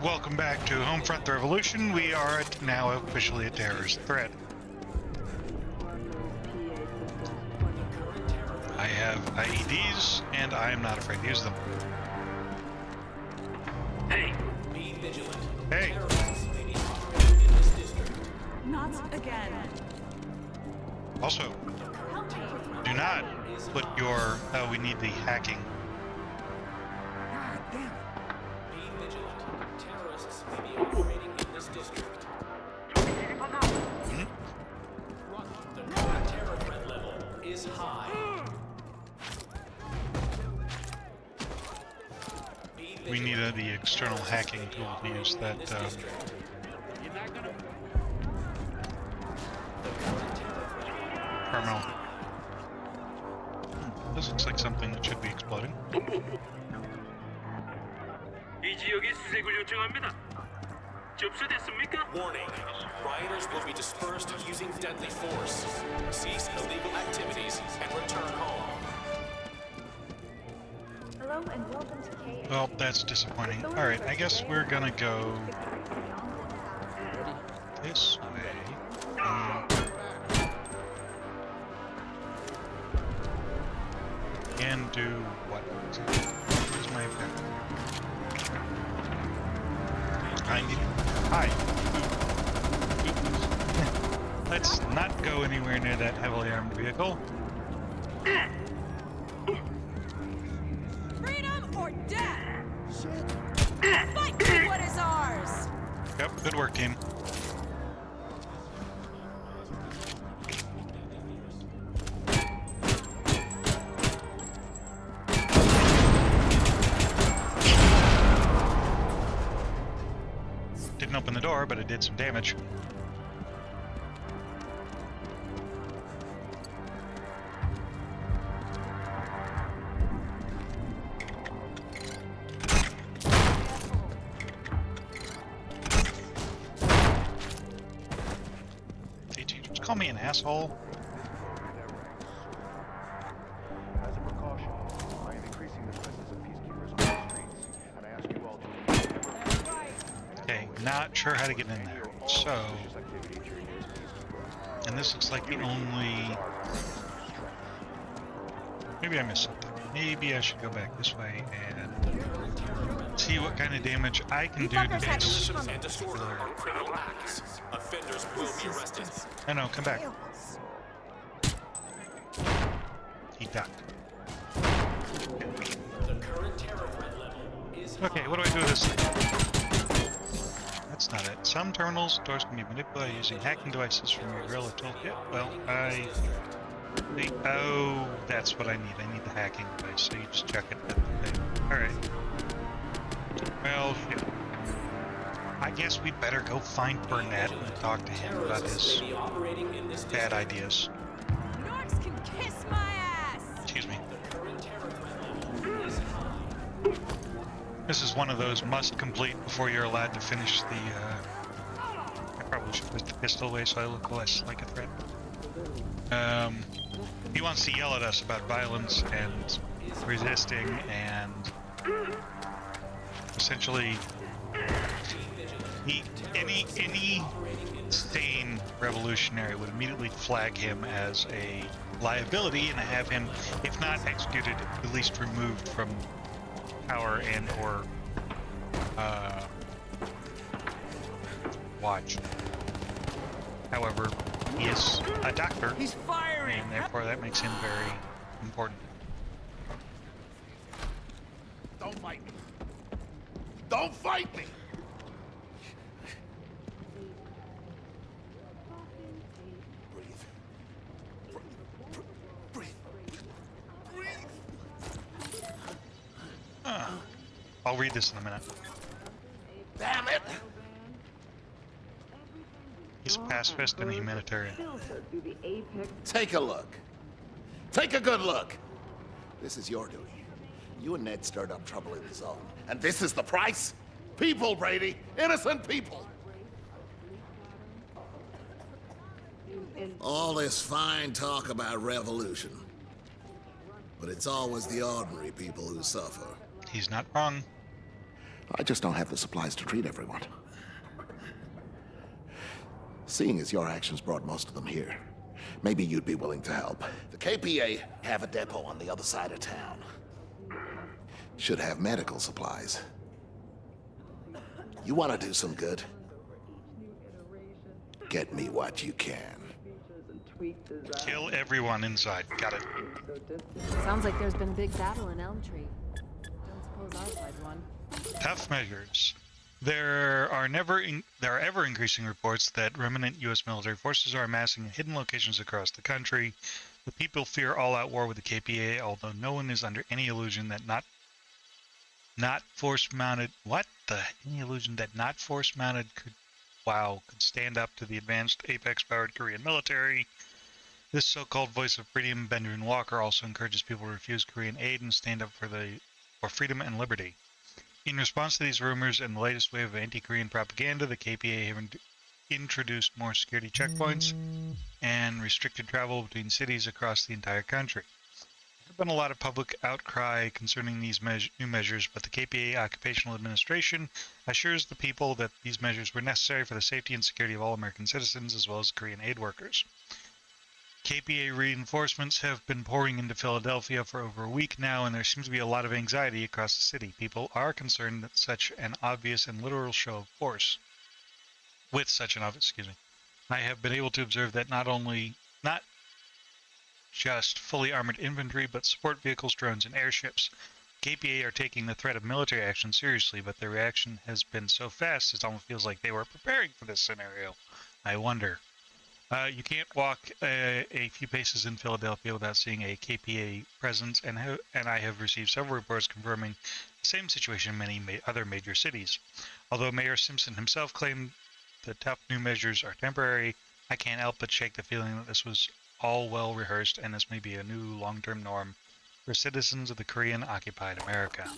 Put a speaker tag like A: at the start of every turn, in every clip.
A: Welcome back to Homefront the Revolution. We are now officially a terrorist threat. I have IEDs, and I am not afraid to use them.
B: Hey! Be vigilant.
A: Hey!
C: Not again.
A: Also, do not put your... Oh, we need the hacking.
D: God damn it.
B: Be vigilant. Terrorists may be operating in this district.
A: Hmm?
B: The current terror threat level is high.
A: We need the external hacking tool to use that. Terminal. This looks like something that should be exploding.
E: 이 지역에 수색을 요청합니다. 접수됐습니까?
B: Warning. Rioters will be dispersed using deadly force. Cease illegal activities and return home.
C: Hello and welcome to KA.
A: Well, that's disappointing. Alright, I guess we're gonna go this way. And do what? Where's my objective? I need... Hi! Let's not go anywhere near that heavily armed vehicle.
C: Freedom or death! Fight for what is ours!
A: Yep, good work, team. Didn't open the door, but it did some damage. Did you just call me an asshole?
D: As a precaution, I am increasing the presence of peacekeepers on the streets, and I ask you all to
A: Okay, not sure how to get in there. So, and this looks like the only... Maybe I missed something. Maybe I should go back this way and see what kind of damage I can do to this.
B: And disorder are criminal acts. Offenders will be arrested.
A: No, come back. He ducked.
B: The current terror threat level is
A: Okay, what do I do with this thing? That's not it. Some terminals, doors can be manipulated using hacking devices from your gorilla toolkit. Well, oh, that's what I need. I need the hacking device, so you just check it at the thing. Alright. Well, shit. I guess we'd better go find Burnettt and talk to him about his bad ideas.
C: Norks can kiss my ass!
A: Excuse me. This is one of those must complete before you're allowed to finish the, I probably should put the pistol away so I look less like a threat. He wants to yell at us about violence and resisting and essentially any sane revolutionary would immediately flag him as a liability and have him, if not executed, at least removed from power and or watch. However, he is a doctor.
C: He's firing!
A: And therefore that makes him very important.
D: Don't fight me! Don't fight me! Breathe. Breathe. Breathe.
A: I'll read this in a minute.
D: Damn it!
A: He's a pacifist and a humanitarian.
F: Take a look. Take a good look. This is your doing. You and Ned stirred up trouble in the zone. And this is the price? People, Brady. Innocent people. All this fine talk about revolution. But it's always the ordinary people who suffer.
A: He's not wrong.
F: I just don't have the supplies to treat everyone. Seeing as your actions brought most of them here, maybe you'd be willing to help. The KPA have a depot on the other side of town. Should have medical supplies. You want to do some good? Get me what you can.
A: Kill everyone inside. Got it.
C: Sounds like there's been a big battle in Elm Tree. Don't suppose I'll fight one.
A: Tough measures. There are ever increasing reports that remnant U.S. military forces are amassing in hidden locations across the country. The people fear all-out war with the KPA, although no one is under any illusion that not force-mounted could stand up to the advanced apex-powered Korean military. This so-called voice of freedom, Benjamin Walker, also encourages people to refuse Korean aid and stand up for freedom and liberty. In response to these rumors and the latest wave of anti-Korean propaganda, the KPA have introduced more security checkpoints and restricted travel between cities across the entire country. There have been a lot of public outcry concerning these new measures, but the KPA Occupational Administration assures the people that these measures were necessary for the safety and security of all American citizens, as well as Korean aid workers. KPA reinforcements have been pouring into Philadelphia for over a week now, and there seems to be a lot of anxiety across the city. People are concerned that such an obvious and literal show of force. I have been able to observe that not just fully armored infantry, but support vehicles, drones, and airships. KPA are taking the threat of military action seriously, but their reaction has been so fast it almost feels like they were preparing for this scenario. I wonder. You can't walk a few paces in Philadelphia without seeing a KPA presence, and I have received several reports confirming the same situation in many other major cities. Although Mayor Simpson himself claimed the tough new measures are temporary, I can't help but shake the feeling that this was all well rehearsed, and this may be a new long-term norm for citizens of the Korean-occupied America.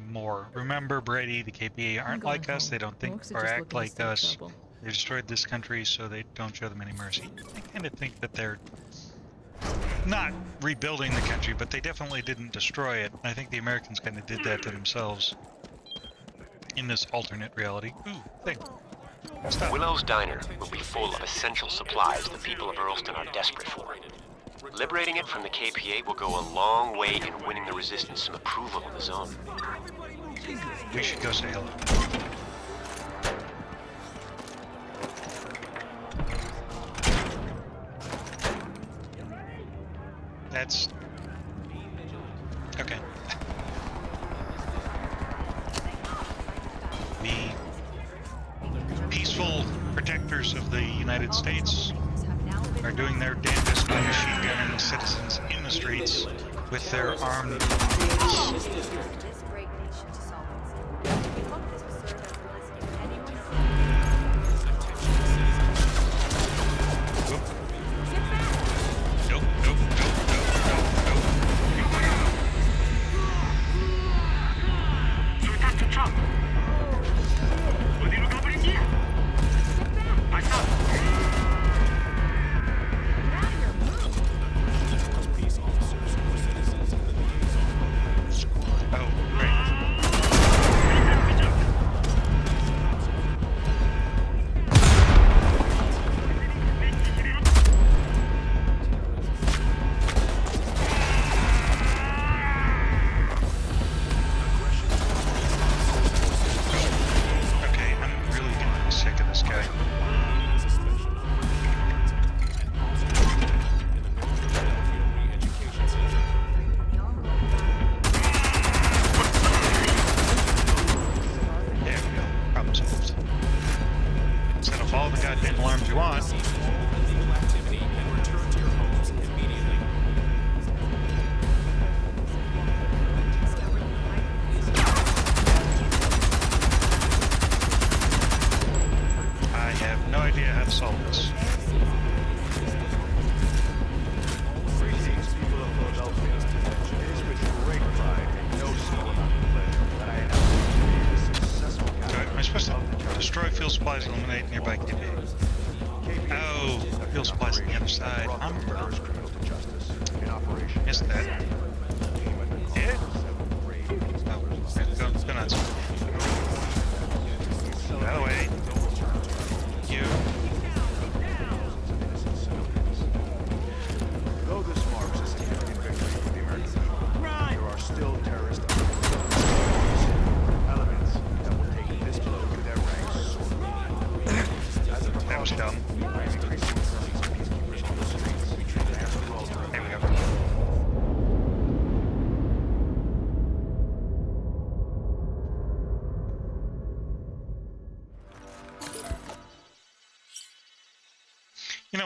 A: More. Remember, Brady, the KPA aren't like us. They don't think or act like us. They destroyed this country, so they don't show them any mercy. I kind of think that they're not rebuilding the country, but they definitely didn't destroy it. I think the Americans kind of did that to themselves in this alternate reality. Ooh, thing. Stop.
G: Willow's Diner will be full of essential supplies the people of Earlston are desperate for. Liberating it from the KPA will go a long way in winning the Resistance some approval in the zone.
A: We should go say hello. That's... okay. The peaceful protectors of the United States are doing their damnedest by machine gunning citizens in the streets with their armed weapons.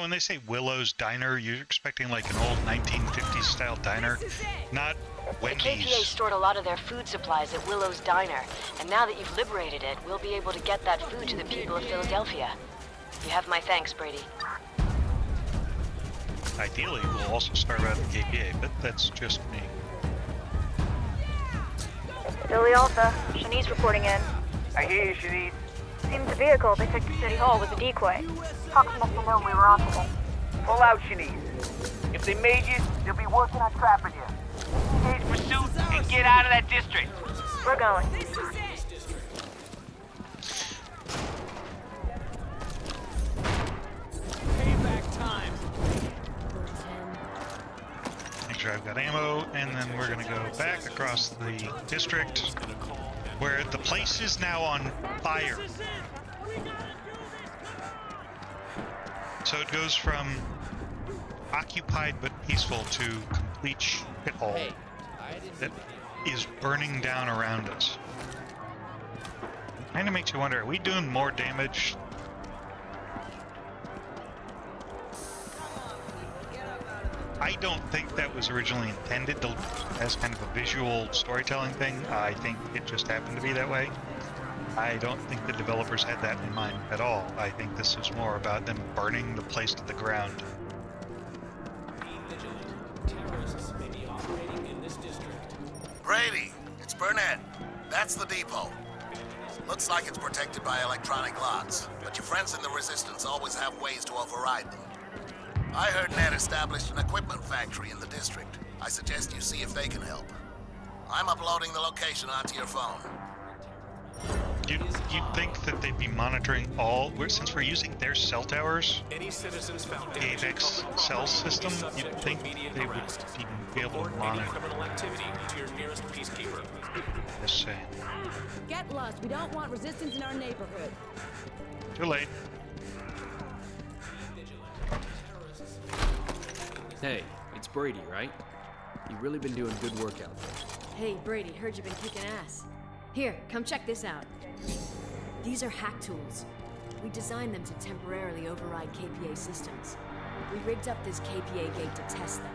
A: when they say Willow's Diner, you're expecting like an old 1950s style diner, not
H: The KPA
A: Wendy's.
H: stored a lot of their food supplies at Willow's Diner, and now that you've liberated it, we'll be able to get that food to the people of Philadelphia. You have my thanks, Brady.
A: Ideally, we'll also starve out the KPA, but that's just me.
I: Philly Alpha,
H: Shanice reporting in.
I: I hear you, Shanice. Seems the vehicle they took to City Hall was a decoy. Cops must have known we were onto them.
J: Pull out, Shanice. If they made you, they'll be working on trapping you. Engage pursuit and get out of that district.
I: We're going.
B: Payback time.
A: Make sure I've got ammo, and then we're gonna go back across the district, where the place is now on fire. So it goes from occupied but peaceful to complete shithole that is burning down around us. Kind of makes you wonder, are we doing more damage? I don't think that was originally intended to, as kind of a visual storytelling thing. I think it just happened to be that way. I don't think the developers had that in mind at all. I think this is more about them burning the place to the ground.
B: Terrorists may be operating in this district.
F: Brady, it's Burnettt. That's the depot. Looks like it's protected by electronic locks, but your friends in the Resistance always have ways to override them. I heard Ned established an equipment factory in the district. I suggest you see if they can help. I'm uploading the location onto your phone.
A: You'd think that they'd be monitoring all, since we're using their cell towers,
B: Any citizens found
A: the
B: damaging
A: AVEX
B: public
A: cell
B: property
A: system,
B: is subject
A: you'd
B: to
A: think
B: immediate
A: they would
B: arrest.
A: even be able to
B: Report any
A: monitor.
B: criminal activity to your nearest peacekeeper.
A: Just saying.
C: Get lost. We don't want resistance in our neighborhood.
A: Too late.
K: Hey, it's Brady, right? You've really been doing good work out there.
C: Hey, Brady, heard you've been kicking ass. Here, come check this out. These are hack tools. We designed them to temporarily override KPA systems. We rigged up this KPA gate to test them.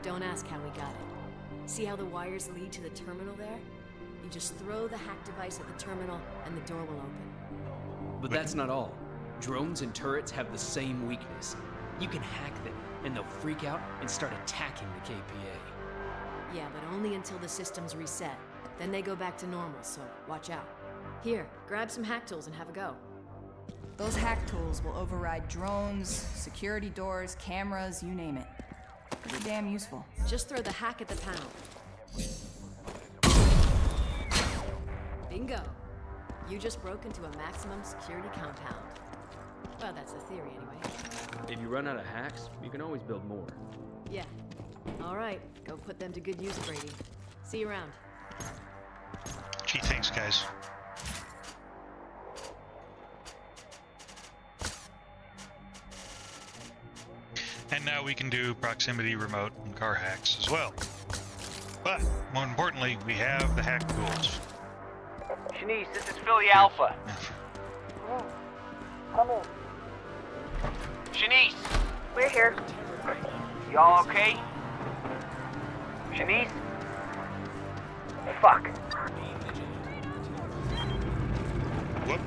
C: Don't ask how we got it. See how the wires lead to the terminal there? You just throw the hack device at the terminal and the door will open.
K: But that's not all. Drones and turrets have the same weakness. You can hack them, and they'll freak out and start attacking the KPA.
C: Yeah, but only until the system's reset. Then they go back to normal, so watch out. Here, grab some hack tools and have a go.
L: Those hack tools will override drones, security doors, cameras, you name it. Pretty damn useful.
C: Just throw the hack at the panel. Bingo. You just broke into a maximum security compound. Well, that's the theory anyway.
K: If you run out of hacks, you can always build more.
C: Yeah. All right, go put them to good use, Brady. See you around.
A: Gee, thanks, guys. And now we can do proximity, remote, and car hacks as well. But, more importantly, we have the hack tools.
J: Shanice, this is Philly Alpha. Come in. Shanice,
I: We're here.
J: y'all okay? Shanice? Fuck.
A: Whoop.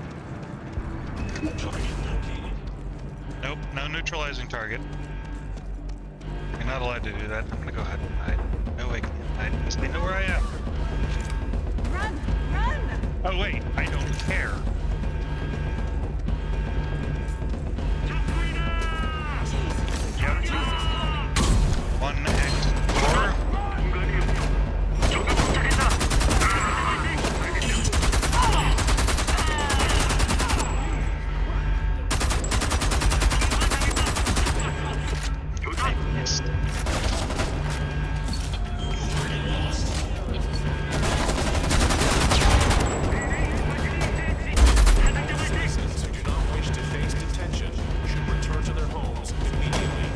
A: Nope, no neutralizing target. You're not allowed to do that. I'm gonna go ahead and hide. No, I can't hide because they know where I am.
L: Run! Run!
A: Oh wait, I don't care. Yep. One exit door. I missed.
B: Citizens who do not wish to face detention should return to their homes immediately.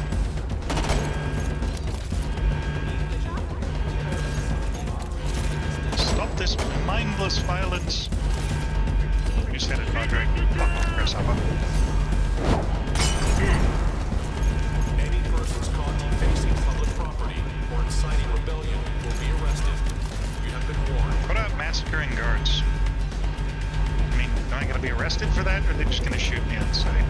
A: Stop this mindless violence. You said it, Padre. Fucking press up.
B: inciting rebellion will be arrested. You have been warned.
A: What about massacring guards? I mean, am I gonna be arrested for that, or are they just gonna shoot me on sight?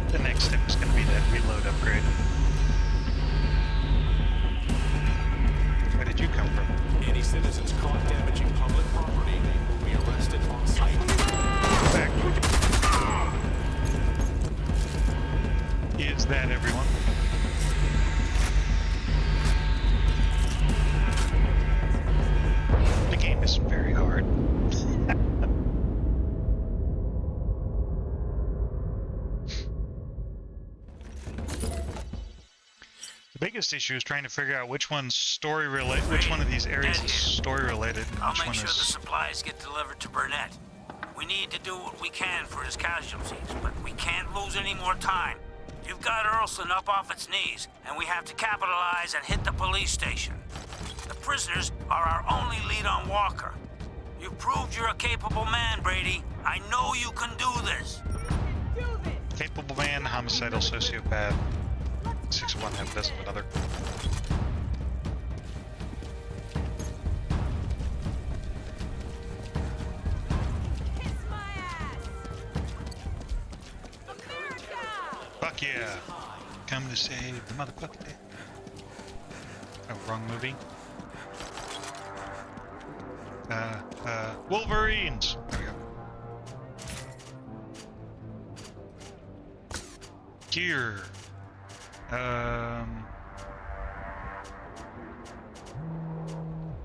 A: The next step is gonna be that reload upgrade. Where did you come from?
B: Any citizens caught damaging public property will be arrested on site.
A: Back. Is that everyone? The game is very hard. The biggest issue is trying to figure out which one's story related, which one of these areas is story related, and
M: I'll
A: which
M: make
A: one
M: sure the
A: is.
M: supplies get delivered to Burnettt. We need to do what we can for his casualties, but we can't lose any more time. You've got Earlston up off its knees, and we have to capitalize and hit the police station. The prisoners are our only lead on Walker. You've proved you're a capable man, Brady. I know you can do this.
A: Capable man, homicidal sociopath. 6 of one, half a dozen of another. Fuck yeah! Come to save the motherfucker. Oh, wrong movie. Wolverines! There we go. Gear.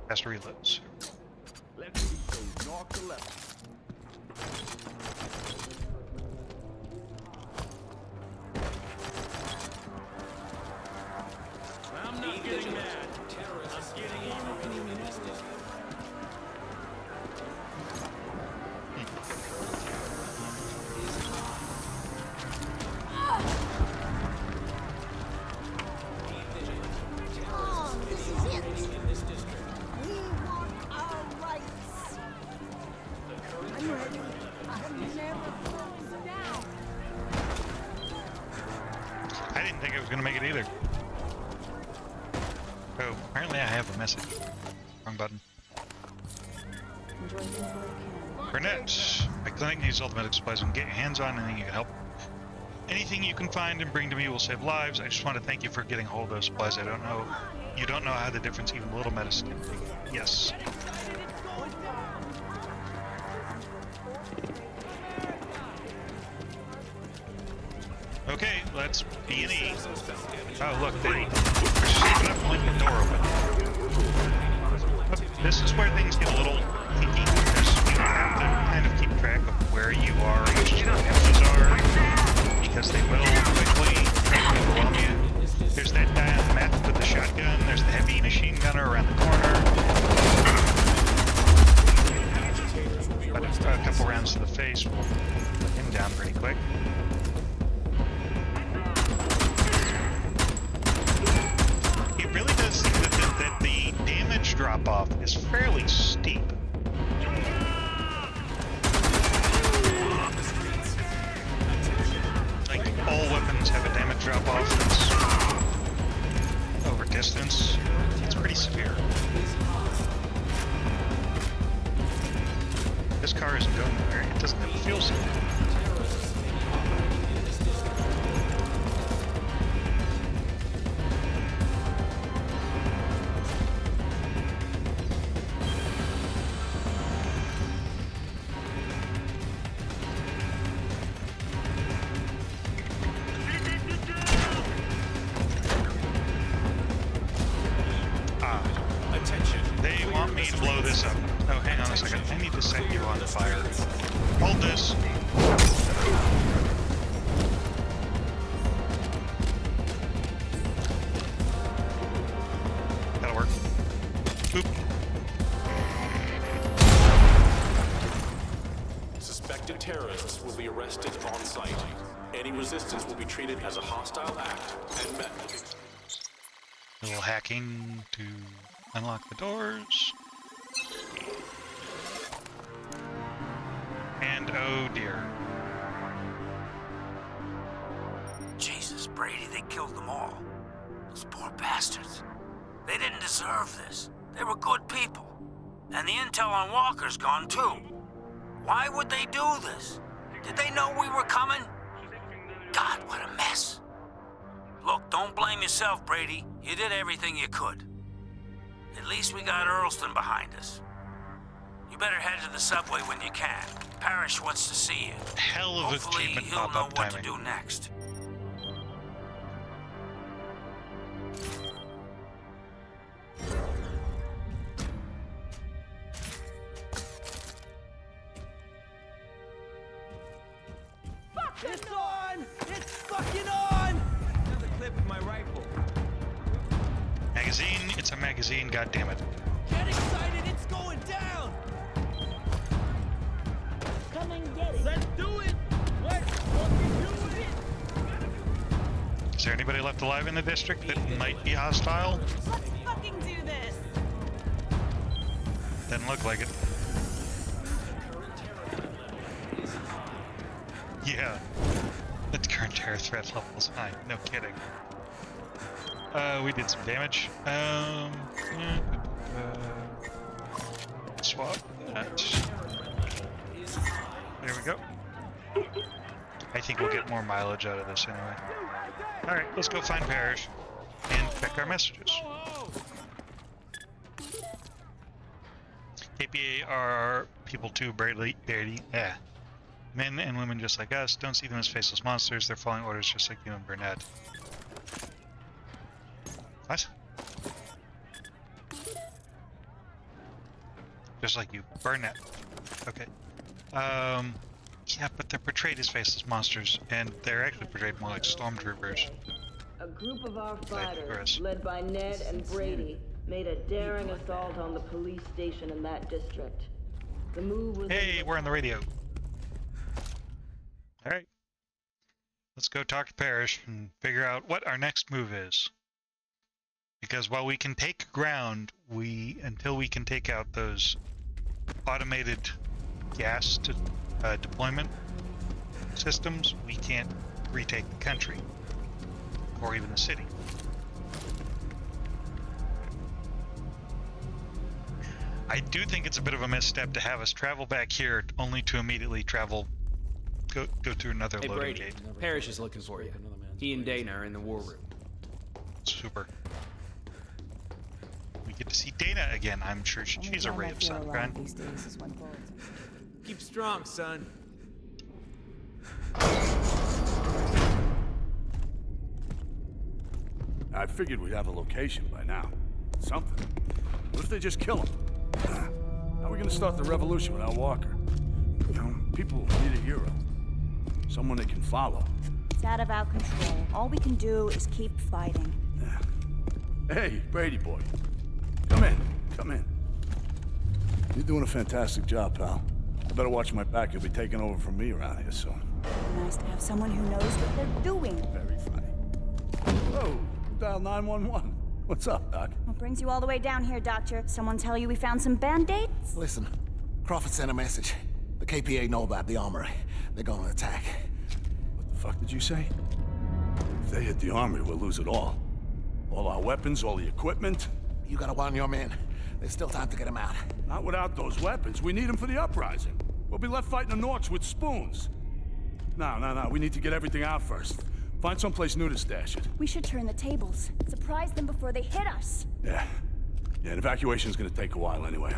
A: Fast reloads.
D: Let's keep those north to left.
E: I'm not getting mad. I'm getting even in this district.
A: I didn't think I was gonna make it either. Oh, apparently I have a message. Wrong button. Burnettt, my clinic needs all the medical supplies we can get your hands on. Anything you can help. Anything you can find and bring to me will save lives. I just want to thank you for getting hold of those supplies. I don't know. You don't know how the difference even a little medicine can make. Yes. Okay, let's B&E. Oh, look, they're shaping up like the door open. But this is where things get a little hinky. You have to kind of keep track of where you are, which enemies are, because they will quickly overwhelm you. There's that guy on the map with the shotgun. There's the heavy machine gunner around the corner. But a couple rounds to the face will put him down pretty quick. It really does seem that the damage drop-off is fairly steep. Like, all weapons have a damage drop-off that's over distance. It's pretty severe. This car isn't going anywhere. It doesn't have fuel cell. They want me to blow this up. Oh, hang on a second. I need to set you on fire. Hold this. That'll work. Boop.
B: Suspected terrorists will be arrested on site. Any resistance will be treated as a hostile act and met with
A: A little hacking to unlock the doors. And oh dear.
M: Jesus, Brady, they killed them all. Those poor bastards. They didn't deserve this. They were good people. And the intel on Walker's gone too. Why would they do this? Did they know we were coming? God, what a mess. Look, don't blame yourself, Brady. You did everything you could. At least we got Earlston behind us. You better head to the subway when you can. Parrish wants to see you.
A: Hell of a
M: Hopefully
A: treatment
M: he'll know
A: pop-up
M: what
A: timing.
M: to do next.
E: It's on! It's fucking on! Another clip of my rifle.
A: Magazine, it's a magazine, goddammit.
E: Get excited, it's going down! Come and get it! Let's do it! Let's fucking do it!
A: Is there anybody left alive in the district that might be hostile?
I: Let's fucking do this!
A: Doesn't look like it. Yeah. The current terror threat level is high. No kidding. We did some damage. Swap that. There we go. I think we'll get more mileage out of this anyway. Alright, let's go find Parrish and check our messages. KPA are people too, Brady. Men and women just like us. Don't see them as faceless monsters. They're following orders just like you and Burnettt. What? Just like you. Burnettt. Okay. Yeah, but they're portrayed as faceless monsters, and they're actually portrayed more like stormtroopers.
N: A group of our fighters, led by Ned and Brady, made a daring assault on the police station in that district. The move was...
A: Hey, we're on the radio. Alright. Let's go talk to Parrish and figure out what our next move is. Because while we can take ground, until we can take out those automated gas deployment systems, we can't retake the country. Or even the city. I do think it's a bit of a misstep to have us travel back here only to immediately go through another
K: Hey,
A: loading
K: Brady,
A: gate.
K: Parrish is looking for you. He and Dana are in the war room.
A: Super. We get to see Dana again. I'm sure she's a ray of sunshine.
E: Keep strong, son.
O: I figured we'd have a location by now. Something. What if they just kill him? How are we gonna start the revolution without Walker? You know, people need a hero. Someone they can follow.
I: It's out of our control. All we can do is keep fighting.
O: Hey, Brady boy. Come in. Come in. You're doing a fantastic job, pal. I better watch my back. You'll be taking over from me around here soon.
I: Nice to have someone who knows what they're doing.
O: Very funny. Whoa, dial 911. What's up, Doc?
I: What brings you all the way down here, Doctor? Someone tell you we found some band-aids?
F: Listen, Crawford sent a message. The KPA know about the armory. They're gonna attack.
O: What the fuck did you say? If they hit the armory, we'll lose it all. All our weapons, all the equipment.
F: You gotta warn your men. There's still time to get them out.
O: Not without those weapons. We need them for the uprising. We'll be left fighting the Norks with spoons. No. We need to get everything out first. Find someplace new to stash it.
I: We should turn the tables. Surprise them before they hit us.
O: Yeah, an evacuation's gonna take a while anyway.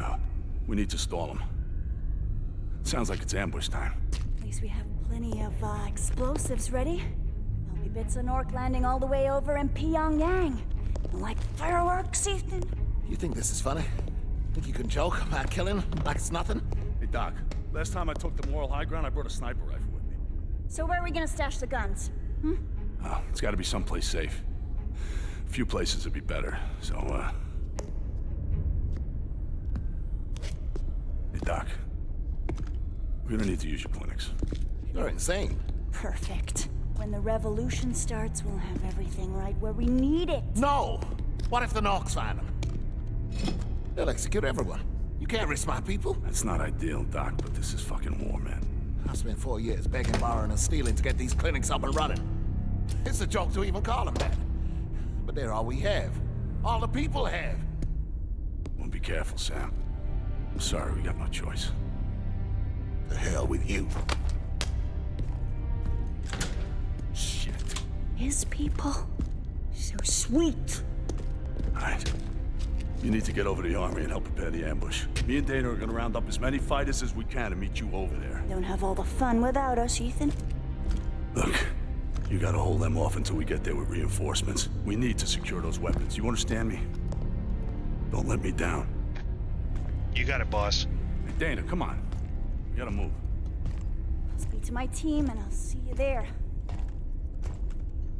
O: We need to stall them. Sounds like it's ambush time.
I: At least we have plenty of explosives ready. There'll be bits of Nork landing all the way over in Pyongyang. Like fireworks, Ethan.
F: You think this is funny? Think you can joke about killing like it's nothing?
O: Hey, Doc. Last time I took the moral high ground, I brought a sniper rifle with me.
I: So where are we gonna stash the guns?
O: Oh, it's gotta be someplace safe. A few places would be better, so, Hey, Doc. We're gonna need to use your clinics.
F: You're insane.
I: Perfect. When the revolution starts, we'll have everything right where we need it.
F: No! What if the Norks find them? They'll execute everyone. You can't risk my people.
O: That's not ideal, Doc, but this is fucking war, man.
F: I spent 4 years begging, borrowing, and stealing to get these clinics up and running. It's a joke to even call them that. But they're all we have. All the people have.
O: Well, be careful, Sam. I'm sorry, we got no choice.
F: The hell with you.
O: Shit.
I: His people. So sweet.
O: All right. You need to get over to the army and help prepare the ambush. Me and Dana are gonna round up as many fighters as we can and meet you over there.
I: Don't have all the fun without us, Ethan.
O: Look, you gotta hold them off until we get there with reinforcements. We need to secure those weapons. You understand me? Don't let me down.
A: You got it, boss.
O: Hey, Dana, come on. We gotta move.
I: I'll speak to my team and I'll see you there.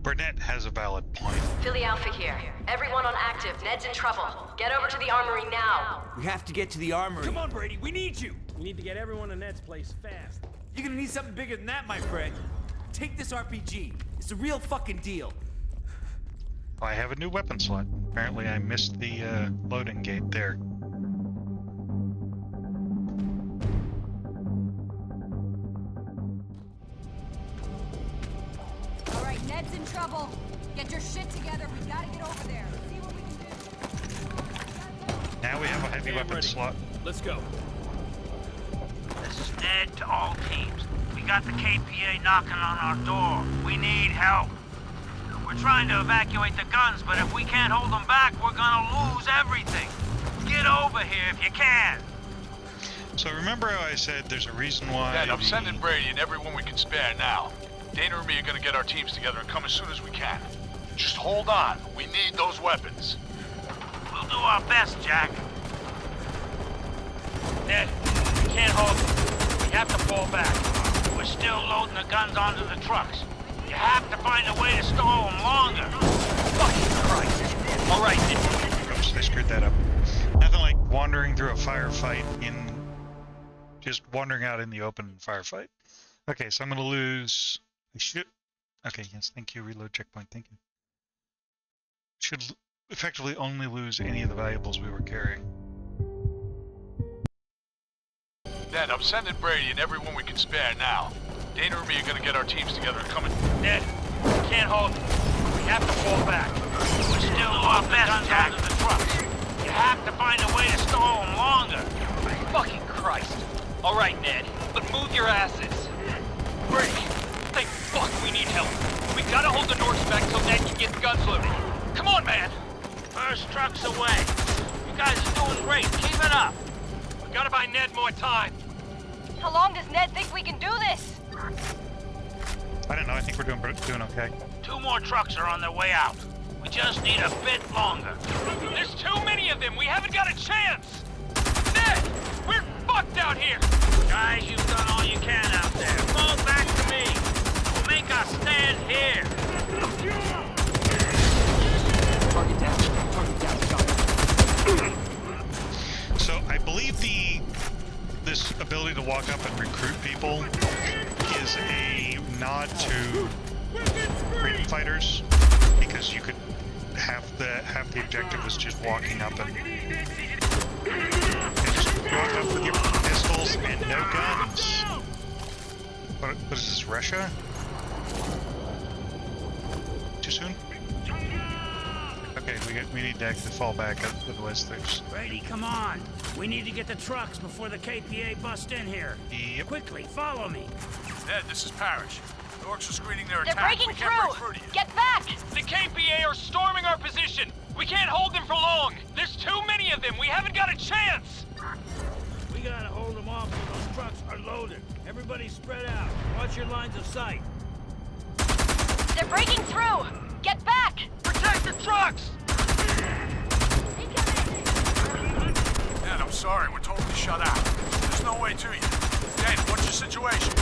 A: Burnettt has a valid point.
H: Philly Alpha here. Everyone on active. Ned's in trouble. Get over to the armory now.
E: We have to get to the armory.
K: Come on, Brady, we need you! We need to get everyone to Ned's place fast.
E: You're gonna need something bigger than that, my friend. Take this RPG. It's a real fucking deal.
A: I have a new weapon slot. Apparently I missed the loading gate there.
L: Alright, Ned's in trouble. Get your shit together. We gotta get over there. See what we can do.
A: Now we have a heavy weapon slot.
K: Let's go.
M: This is Ned to all teams. We got the KPA knocking on our door. We need help. We're trying to evacuate the guns, but if we can't hold them back, we're gonna lose everything. Get over here if you can.
A: So remember how I said there's a reason why
P: Ned, I'm sending Brady and everyone we can spare now. Dana and me are gonna get our teams together and come as soon as we can. Just hold on. We need those weapons.
M: We'll do our best, Jack. Ned, we can't hold them. We have to fall back. We're still loading the guns onto the trucks. You have to find a way to store them longer.
E: Fucking Christ. All right.
A: Oops, I screwed that up. Nothing like wandering through a firefight just wandering out in the open firefight. Okay, so I'm gonna lose. I should. Okay, yes, thank you. Reload checkpoint. Thank you. Should effectively only lose any of the valuables we were carrying.
P: Ned, I'm sending Brady and everyone we can spare now. Dana and me are gonna get our teams together and come in.
M: Ned, we can't hold them. We have to fall back. We're still our best, Jack. Onto the trucks. You have to find a way to store them longer.
E: Fucking Christ. All right, Ned, but move your asses. Brady, thank fuck we need help. We gotta hold the Norks back till Ned can get the guns loaded. Come on, man.
M: First truck's away. You guys are doing great. Keep it up.
E: We gotta buy Ned more time.
H: How long does Ned think we can do this?
A: I don't know. I think we're doing okay.
M: 2 more trucks are on their way out. We just need a bit longer.
E: There's too many of them. We haven't got a chance. Ned, we're fucked out here.
M: Guys, you've done all you can out there. Fall back to me. We'll make our stand here.
E: Target down. Target down.
A: So I believe this ability to walk up and recruit people is a nod to freedom fighters, because you could have the objective was just walking up and just walk up with your pistols and no guns. What is this, Russia? Too soon? Okay, we need to actually fall back, otherwise there's...
M: Brady, come on. We need to get the trucks before the KPA bust in here.
A: Yep.
M: Quickly, follow me.
P: Ned, this is Parrish. The Orcs are screening their
H: They're
P: attack.
H: breaking
P: We can't break
H: through!
P: to you.
H: Get back!
E: The KPA are storming our position. We can't hold them for long. There's too many of them. We haven't got a chance.
M: We gotta hold them off till those trucks are loaded. Everybody spread out. Watch your lines of sight.
H: They're breaking through! Get back!
E: Protect the trucks!
P: Ned, I'm sorry. We're totally shut out. There's no way to you. Dana, what's your situation?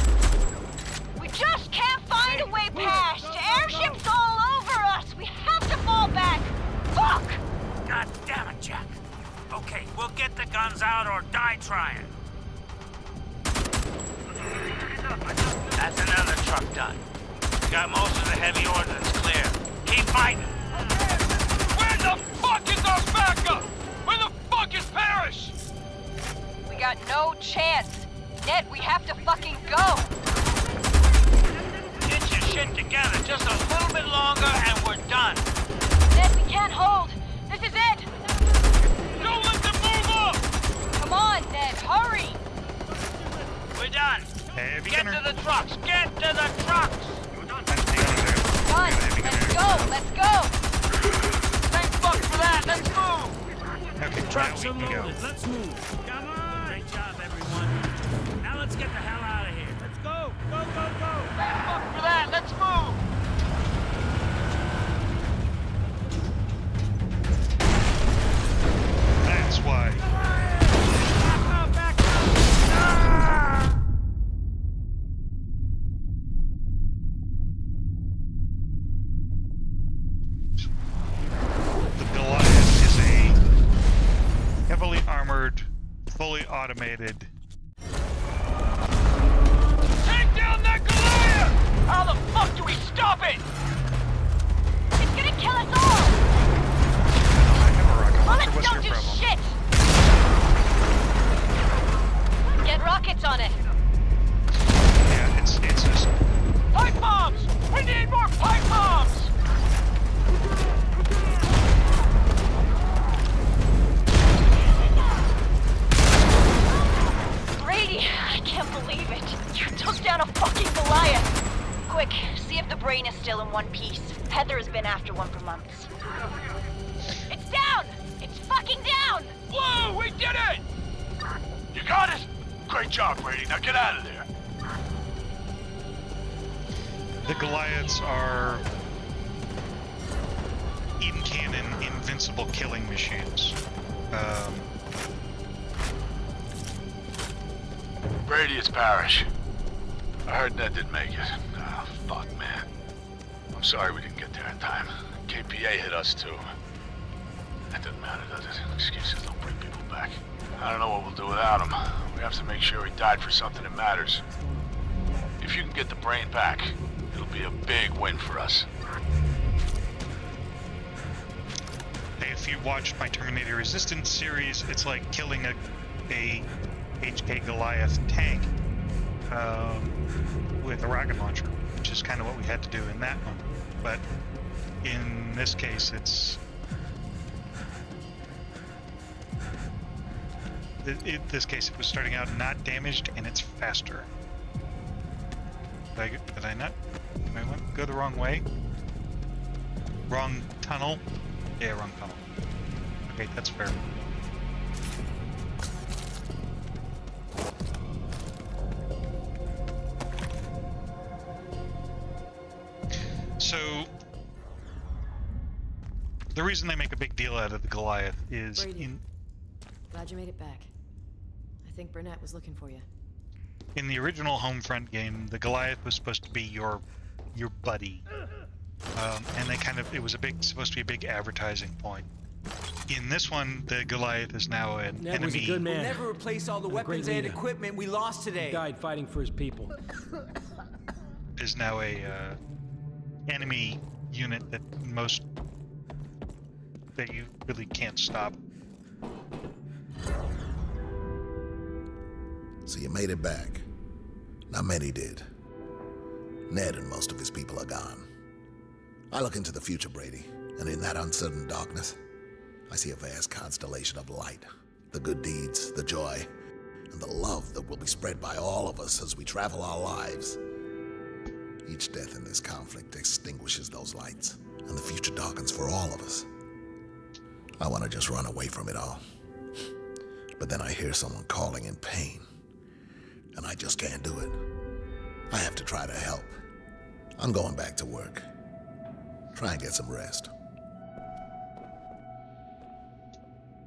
H: We just can't find a way past! Airships all over us! We have to fall back! Fuck!
M: God damn it, Jack. Okay, we'll get the guns out or die trying. That's another truck done. got most of the heavy ordnance clear. Keep fighting.
E: Where the fuck is our backup? Where the fuck is Parrish?
H: We got no chance. Ned, we have to fucking go.
M: Get your shit together. Just a little bit longer and we're done.
H: Ned, we can't hold. This is it.
E: Don't let them move up!
H: Come on, Ned, hurry.
M: We're done.
A: Heavy
M: Get
A: gunner.
M: to the trucks. Get to the trucks.
H: Done. Let's go. Let's go.
E: Thank fuck for that. Let's move.
A: Okay,
M: Trucks
A: now
M: are
A: we can go.
M: loaded. Let's move. Come on. Great job, everyone. Now let's get the hell out of here. Let's go. Go, go, go.
E: Thank fuck for that. Let's move.
A: That's why.
M: Back up.
A: The Goliath is a heavily armored, fully automated.
E: Take down that Goliath! How the fuck do we stop it?
H: It's gonna kill us all.
A: I have a rocket launcher.
H: Bullets
A: What's
H: don't
A: your
H: do
A: problem?
H: shit. Get rockets on it.
A: Yeah, it's just.
E: Pipe bombs! We need more pipe bombs!
H: Brady, I can't believe it. You took down a fucking Goliath. Quick, see if the brain is still in one piece. Heather has been after one for months. It's down! It's fucking down!
E: Whoa, we did it!
P: You got it? Great job, Brady. Now get out of there.
A: The Goliaths are in canon invincible killing machines.
P: Brady, it's Parrish. I heard Ned didn't make it. Oh, fuck, man. I'm sorry we didn't get there in time. KPA hit us, too. That doesn't matter, does it? Excuses don't bring people back. I don't know what we'll do without him. We have to make sure he died for something that matters. If you can get the brain back, it'll be a big win for us.
A: Hey, if you watched my Terminator Resistance series, it's like killing a HK Goliath tank with a rocket launcher, which is kind of what we had to do in that one. But in this case, it's in this case it was starting out not damaged and it's faster. Did I not? Did I go the wrong way? Wrong tunnel? Yeah, wrong tunnel. Okay, that's fair. So, the reason they make a big deal out of the Goliath is
C: Brady, glad you made it back. I think Burnettt was looking for you.
A: In the original Homefront game, the Goliath was supposed to be your buddy, and it was supposed to be a big advertising point. In this one, the Goliath is now an
K: Ned
A: enemy.
K: was a good man.
Q: We'll never replace all the weapons and equipment we lost today.
K: He died fighting for his people.
A: Is now a enemy unit that you really can't stop.
F: So you made it back. Not many did. Ned and most of his people are gone. I look into the future, Brady, and in that uncertain darkness, I see a vast constellation of light. The good deeds, the joy, and the love that will be spread by all of us as we travel our lives. Each death in this conflict extinguishes those lights, and the future darkens for all of us. I want to just run away from it all. But then I hear someone calling in pain, and I just can't do it. I have to try to help. I'm going back to work. Try and get some rest.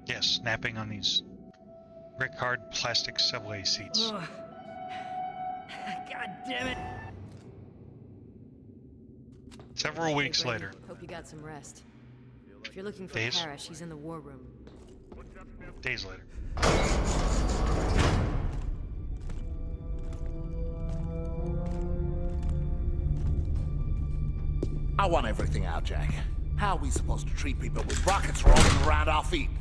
A: Yes, snapping on these brick-hard plastic subway seats.
Q: God damn it!
A: Several weeks
C: Hey, Brady,
A: later.
C: Hope you got some rest. If you're looking for
A: Days?
C: Parrish, he's in the war room.
A: Days later.
F: I want everything out, Jack. How are we supposed to treat people with rockets rolling around our feet?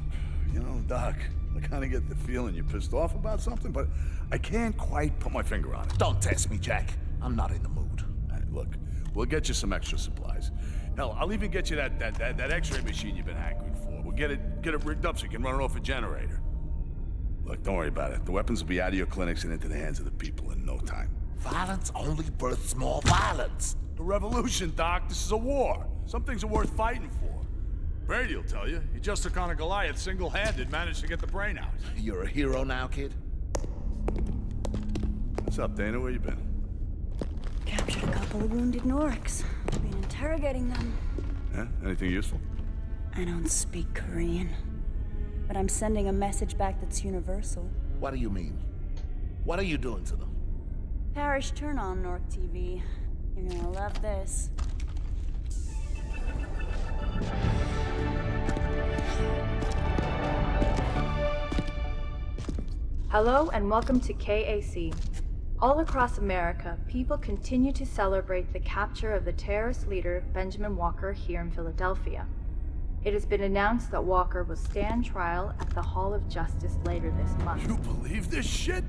O: You know, Doc, I kind of get the feeling you're pissed off about something, but I can't quite put my finger on it.
F: Don't test me, Jack. I'm not in the mood.
O: Hey, look, we'll get you some extra supplies. Hell, I'll even get you that X-ray machine you've been hankering for. We'll get it rigged up so you can run it off a generator. Look, don't worry about it. The weapons will be out of your clinics and into the hands of the people in no time.
F: Violence only births more violence.
O: The revolution, Doc. This is a war. Some things are worth fighting for. Brady will tell you. He just took on a Goliath single-handed, managed to get the brain out.
F: You're a hero now, kid?
O: What's up, Dana? Where you been?
I: Captured a couple of wounded Norks. Been interrogating them.
O: Yeah? Anything useful?
I: I don't speak Korean. But I'm sending a message back that's universal.
F: What do you mean? What are you doing to them?
I: Parrish, turn on Nork TV. You're gonna love this.
R: Hello and welcome to KAC. All across America, people continue to celebrate the capture of the terrorist leader Benjamin Walker here in Philadelphia. It has been announced that Walker will stand trial at the Hall of Justice later this month.
O: You believe this shit?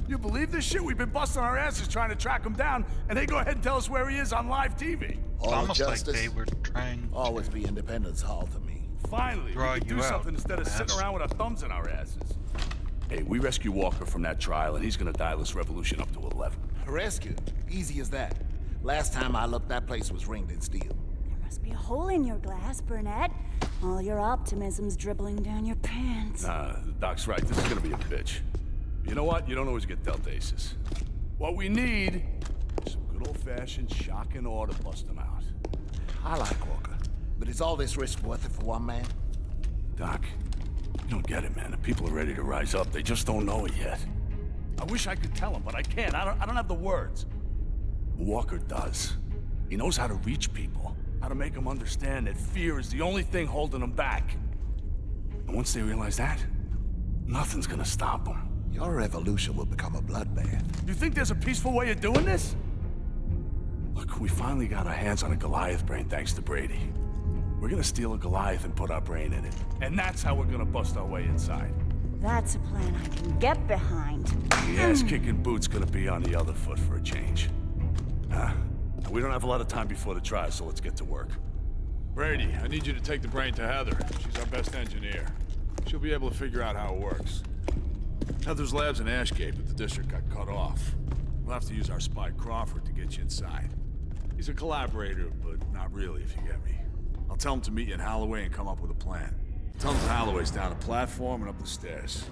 O: You believe this shit? We've been busting our asses trying to track him down, and they go ahead and tell us where he is on live TV.
F: Hall of
A: Almost
F: Justice?
A: like they were trying to
F: always be Independence Hall to me.
O: Finally,
A: draw
O: we can
A: you
O: do
A: out.
O: something instead of sitting around with our thumbs in our asses. Hey, we rescue Walker from that trial, and he's gonna dial this revolution up to 11.
F: Rescue? Easy as that. Last time I looked, that place was ringed in steel.
I: There must be a hole in your glass, Burnettt. All your optimism's dribbling down your pants.
O: Doc's right. This is gonna be a bitch. You know what? You don't always get dealt aces. What we need is some good old-fashioned shock and awe to bust them out.
F: I like Walker, but is all this risk worth it for one man?
O: Doc, you don't get it, man. The people are ready to rise up. They just don't know it yet. I wish I could tell them, but I can't. I don't have the words. Walker does. He knows how to reach people, how to make them understand that fear is the only thing holding them back. And once they realize that, nothing's gonna stop them.
F: Your revolution will become a bloodbath.
O: You think there's a peaceful way of doing this? Look, we finally got our hands on a Goliath brain thanks to Brady. We're gonna steal a Goliath and put our brain in it. And that's how we're gonna bust our way inside.
I: That's a plan I can get behind.
O: The ass-kicking boot's gonna be on the other foot for a change. We don't have a lot of time before the trial, so let's get to work.
P: Brady, I need you to take the brain to Heather. She's our best engineer. She'll be able to figure out how it works. Heather's lab's in Ashgate, but the district got cut off. We'll have to use our spy Crawford to get you inside. He's a collaborator, but not really, if you get me. I'll tell him to meet you in Holloway and come up with a plan. Tell him Holloway's down the platform and up the stairs.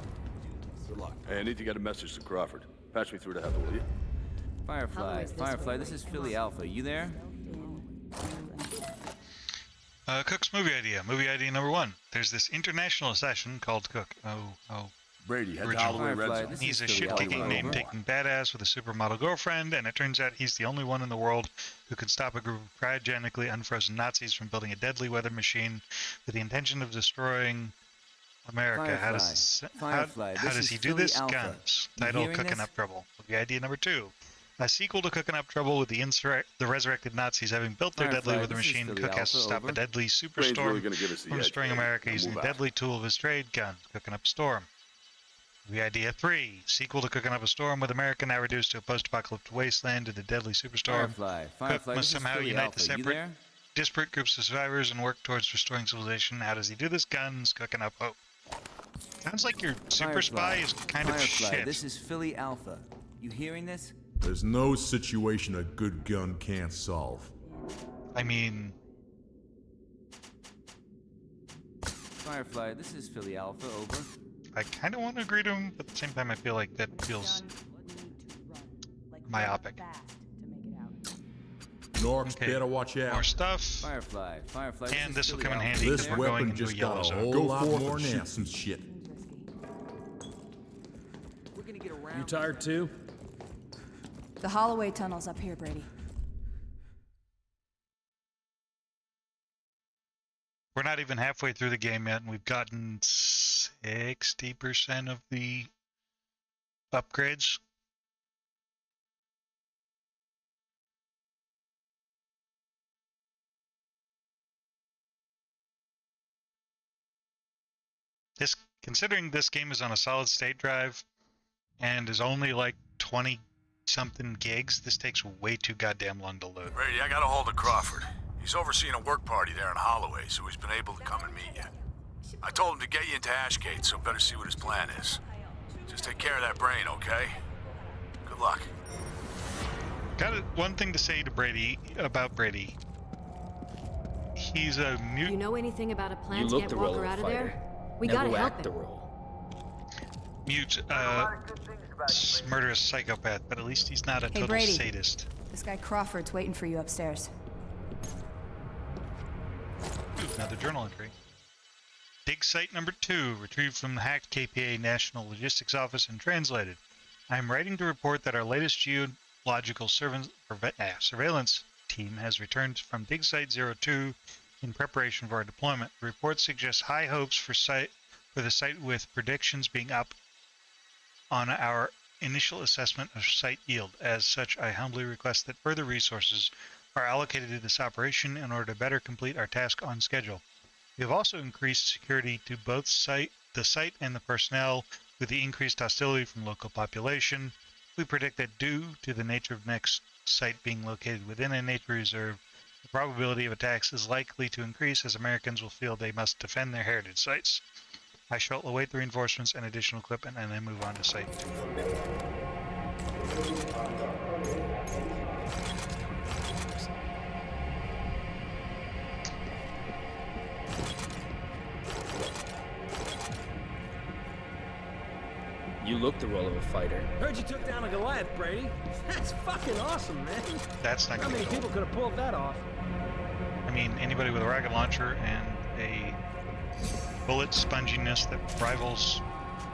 P: Good luck.
O: Hey, I need to get a message to Crawford. Patch me through to Heather, will you?
S: Firefly, this is Philly Alpha. You there?
A: Cook's movie idea. Movie idea number 1. There's this international assassin called Cook.
O: Brady, head to
A: Original.
O: Holloway Red Zone.
A: He's a shit-kicking, name-taking badass with a supermodel girlfriend, and it turns out he's the only one in the world who can stop a group of cryogenically unfrozen Nazis from building a deadly weather machine with the intention of destroying America. How does he do this?
S: Alpha.
A: Guns.
S: You
A: Title:
S: hearing
A: Cooking
S: this?
A: Up Trouble. Movie idea number 2. A sequel to Cooking Up Trouble with the resurrected Nazis having built their deadly weather machine. Cook has to stop a deadly superstorm
O: really gonna give us the
A: from
O: edge,
A: destroying
O: Brady.
A: America
O: Now
A: using
O: move
A: the
O: out.
A: deadly tool of his trade gun, Cooking Up a Storm. Movie idea 3. Sequel to Cooking Up a Storm with America now reduced to a post-apocalyptic wasteland in a deadly superstorm.
S: Firefly,
A: Cook must
S: this is
A: somehow
S: Philly
A: unite the
S: Alpha. You there?
A: disparate groups of survivors and work towards restoring civilization. How does he do this? Guns, cooking up hope. Sounds like your super spy is kind of
S: Firefly,
A: shit.
S: this is Philly Alpha. You hearing this?
T: There's no situation a good gun can't solve.
A: I mean...
S: Firefly, this is Philly Alpha, over.
A: I kind of want to agree to him, but at the same time I feel like that feels myopic.
T: Norks better watch out.
A: More stuff.
S: Firefly,
A: and this will
S: Philly
A: come in
S: Alpha.
A: handy
T: This
A: because we're going
T: weapon
A: into a
T: just
A: yellow
T: got a
A: zone.
T: whole lot more than shoot some shit.
K: You tired too?
L: The Holloway tunnel's up here, Brady.
A: We're not even halfway through the game yet, and we've gotten 60% of the upgrades. Considering this game is on a solid state drive and is only like 20 something gigs, this takes way too goddamn long to load.
P: Brady, I got a hold of Crawford. He's overseeing a work party there in Holloway, so he's been able to come and meet you. I told him to get you into Ashgate, so better see what his plan is. Just take care of that brain, okay? Good luck.
A: Got one thing to say to Brady about Brady. He's a mute.
C: You know anything about a plan
K: You
C: to
K: look
C: get
K: the role
C: Walker
K: of a
C: out of
K: fighter.
C: there? We
K: Never
C: gotta help
K: act the
C: him.
K: role.
A: Mute, murderous psychopath, but at least he's not a
L: Hey,
A: total
L: Brady.
A: sadist.
L: This guy Crawford's waiting for you upstairs.
A: Ooh, another journal entry. Dig site number 2, retrieved from the hacked KPA National Logistics Office and translated. I am writing to report that our latest geological surveillance team has returned from Dig Site 02 in preparation for our deployment. The report suggests high hopes for the site, with predictions being up on our initial assessment of site yield. As such, I humbly request that further resources are allocated to this operation in order to better complete our task on schedule. We have also increased security to both the site and the personnel with the increased hostility from local population. We predict that due to the nature of next site being located within a nature reserve, the probability of attacks is likely to increase as Americans will feel they must defend their heritage sites. I shall await the reinforcements and additional equipment and then move on to Site 2.
K: You look the role of a fighter.
Q: Heard you took down a Goliath, Brady. That's fucking awesome, man.
A: That's not
Q: How
A: gonna
Q: many
A: be
Q: people could have pulled that off?
A: I mean, anybody with a rocket launcher and a bullet sponginess that rivals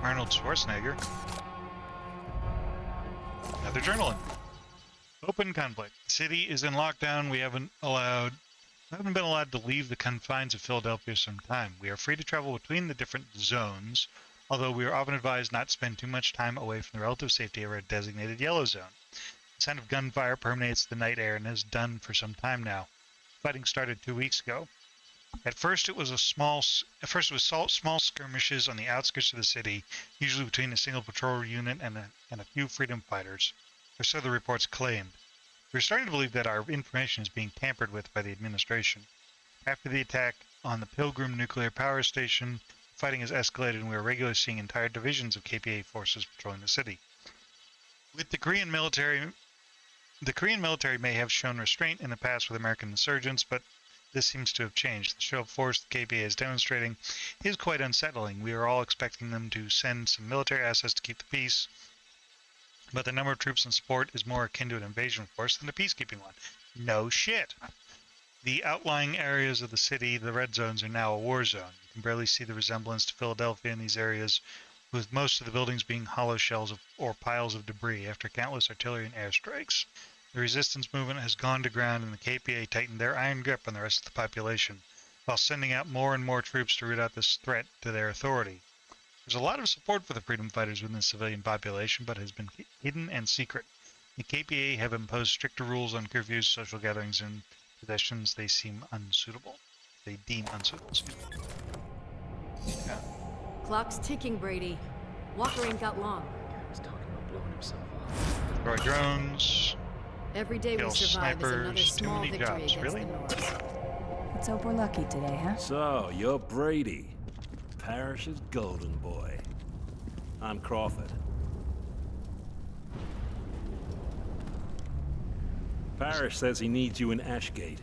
A: Arnold Schwarzenegger. Another journal entry. Open conflict. The city is in lockdown. We haven't been allowed to leave the confines of Philadelphia some time. We are free to travel between the different zones, although we are often advised not to spend too much time away from the relative safety of our designated yellow zone. The sound of gunfire permeates the night air and has done for some time now. Fighting started 2 weeks ago. At first it was small skirmishes on the outskirts of the city, usually between a single patrol unit and a few freedom fighters, or so the reports claimed. We're starting to believe that our information is being tampered with by the administration. After the attack on the Pilgrim nuclear power station, fighting has escalated and we are regularly seeing entire divisions of KPA forces patrolling the city. With the Korean military may have shown restraint in the past with American insurgents, but this seems to have changed. The show of force the KPA is demonstrating is quite unsettling. We are all expecting them to send some military assets to keep the peace, but the number of troops and support is more akin to an invasion force than a peacekeeping one. No shit. The outlying areas of the city, the red zones, are now a war zone. You can barely see the resemblance to Philadelphia in these areas, with most of the buildings being hollow shells or piles of debris after countless artillery and airstrikes. The resistance movement has gone to ground and the KPA tightened their iron grip on the rest of the population, while sending out more and more troops to root out this threat to their authority. There's a lot of support for the freedom fighters within the civilian population, but has been hidden and secret. The KPA have imposed stricter rules on curfews, social gatherings, and possessions they deem unsuitable.
C: Yeah. Clock's ticking, Brady. Walker ain't got long.
K: He's talking about blowing himself up.
A: Destroy drones.
C: Every day we
A: Kill
C: survive is another
A: snipers. Too
C: small
A: many
C: victory
A: jobs.
C: against
A: Really?
C: the North.
L: Let's hope we're lucky today, huh?
O: So, you're Brady. Parrish's golden boy. I'm Crawford. Parrish says he needs you in Ashgate.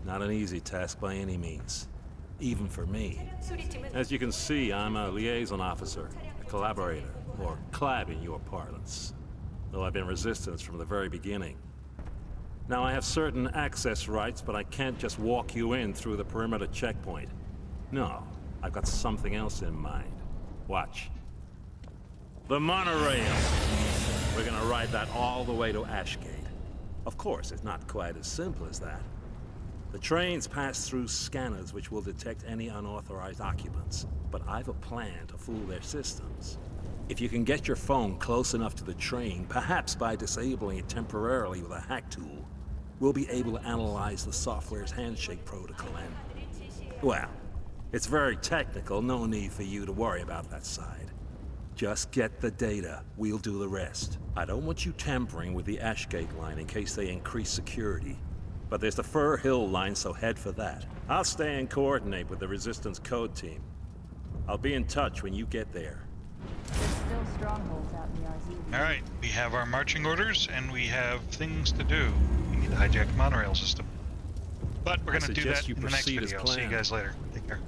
O: Not an easy task by any means. Even for me. As you can see, I'm a liaison officer, a collaborator, or collab in your parlance. Though I've been resistance from the very beginning. Now I have certain access rights, but I can't just walk you in through the perimeter checkpoint. No, I've got something else in mind. Watch. The monorail! We're gonna ride that all the way to Ashgate. Of course, it's not quite as simple as that. The trains pass through scanners which will detect any unauthorized occupants, but I've a plan to fool their systems. If you can get your phone close enough to the train, perhaps by disabling it temporarily with a hack tool, we'll be able to analyze the software's handshake protocol and, well,
Q: It's very technical, no need for you to worry about that side. Just get the data, we'll do the rest. I don't want you tampering with the Ashgate line in case they increase security. But there's the Fur Hill line, so head for that. I'll stay and coordinate with the Resistance Code team. I'll be in touch when you get there.
L: There's still strongholds out in the RZ.
A: Alright, we have our marching orders, and we have things to do. We need to hijack the monorail system. But we're gonna do that in the next video. See you guys later. Take care.